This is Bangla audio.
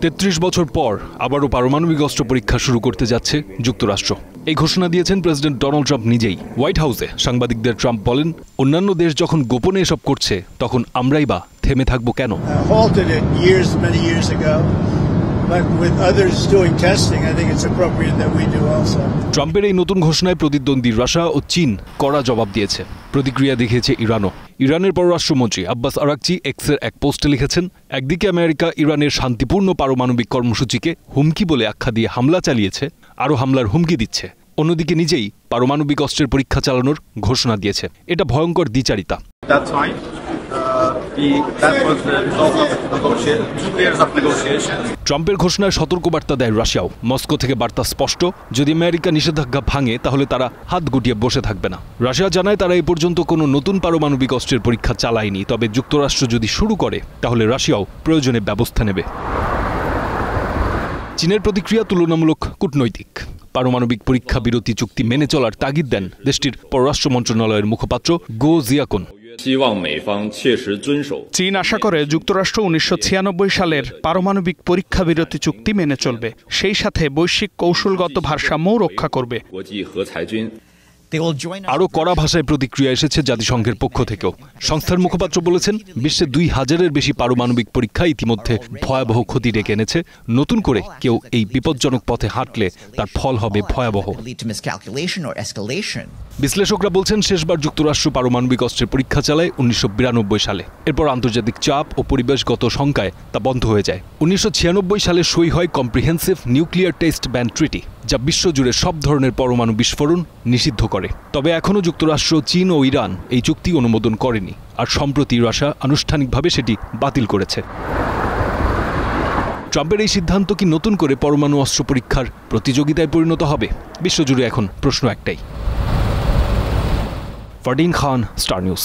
৩৩ বছর পর আবারও পারমাণবিক অস্ত্র পরীক্ষা শুরু করতে যাচ্ছে যুক্তরাষ্ট্র। এই ঘোষণা দিয়েছেন প্রেসিডেন্ট ডোনাল্ড ট্রাম্প নিজেই। হোয়াইট হাউসে সাংবাদিকদের ট্রাম্প বলেন, অন্যান্য দেশ যখন গোপনে এসব করছে তখন আমরাই বা থেমে থাকবো কেন? ট্রাম্পের এই নতুন ঘোষণায় প্রতিদ্বন্দ্বী রাশিয়া ও চীন কড়া জবাব দিয়েছে। প্রতিক্রিয়া দেখিয়েছে ইরানও। ইরানের পররাষ্ট্রমন্ত্রী আব্বাস আরাকচি এক্সের এক পোস্টে লিখেছেন, একদিকে আমেরিকা ইরানের শান্তিপূর্ণ পারমাণবিক কর্মসূচিকে হুমকি বলে আখ্যা দিয়ে হামলা চালিয়েছে, আরও হামলার হুমকি দিচ্ছে। অন্যদিকে নিজেই পারমাণবিক অস্ত্রের পরীক্ষা চালানোর ঘোষণা দিয়েছে। এটা ভয়ঙ্কর দ্বিচারিতা। ট্রাম্পের ঘোষণায় সতর্কবার্তা দেয় রাশিয়াও। মস্কো থেকে বার্তা স্পষ্ট, যদি আমেরিকা নিষেধাজ্ঞা ভাঙে তাহলে তারা হাত গুটিয়ে বসে থাকবে না। রাশিয়া জানায় তারা এই পর্যন্ত কোনো নতুন পারমাণবিক অস্ত্রের পরীক্ষা চালায়নি, তবে যুক্তরাষ্ট্র যদি শুরু করে তাহলে রাশিয়াও প্রয়োজনে ব্যবস্থা নেবে। চীনের প্রতিক্রিয়া তুলনামূলক কূটনৈতিক। পারমাণবিক পরীক্ষা বিরতি চুক্তি মেনে চলার তাগিদ দেন দেশটির পররাষ্ট্র মন্ত্রণালয়ের মুখপাত্র গো জিয়াকুন। চীন আশা করে যুক্তরাষ্ট্র ১৯৯৬ সালের পারমাণবিক পরীক্ষা বিরতি চুক্তি মেনে চলবে, সেই সাথে বৈশ্বিক কৌশলগত ভারসাম্যও রক্ষা করবে। আরও কড়া ভাষায় প্রতিক্রিয়া এসেছে জাতিসংঘের পক্ষ থেকেও। সংস্থার মুখপাত্র বলেছেন, বিশ্বে ২,০০০-এর বেশি পারমাণবিক পরীক্ষা ইতিমধ্যে ভয়াবহ ক্ষতি ডেকে এনেছে। নতুন করে কেউ এই বিপজ্জনক পথে হাঁটলে তার ফল হবে ভয়াবহ। বিশ্লেষকরা বলছেন, শেষবার যুক্তরাষ্ট্র পারমাণবিক অস্ত্রের পরীক্ষা চালায় ১৯৯২ সালে। এরপর আন্তর্জাতিক চাপ ও পরিবেশগত শঙ্কায় তা বন্ধ হয়ে যায়। ১৯৯৬ সালে সই হয় comprehensive nuclear test ban treaty, যা বিশ্বজুড়ে সব ধরনের পরমাণু বিস্ফোরণ নিষিদ্ধ করে। তবে এখনও যুক্তরাষ্ট্র, চীন ও ইরান এই চুক্তি অনুমোদন করেনি, আর সম্প্রতি রাশিয়া আনুষ্ঠানিকভাবে সেটি বাতিল করেছে। ট্রাম্পের এই সিদ্ধান্ত কি নতুন করে পরমাণু অস্ত্র পরীক্ষার প্রতিযোগিতায় পরিণত হবে? বিশ্বজুড়ে এখন প্রশ্ন একটাই। ফারদিন খান, স্টার নিউজ।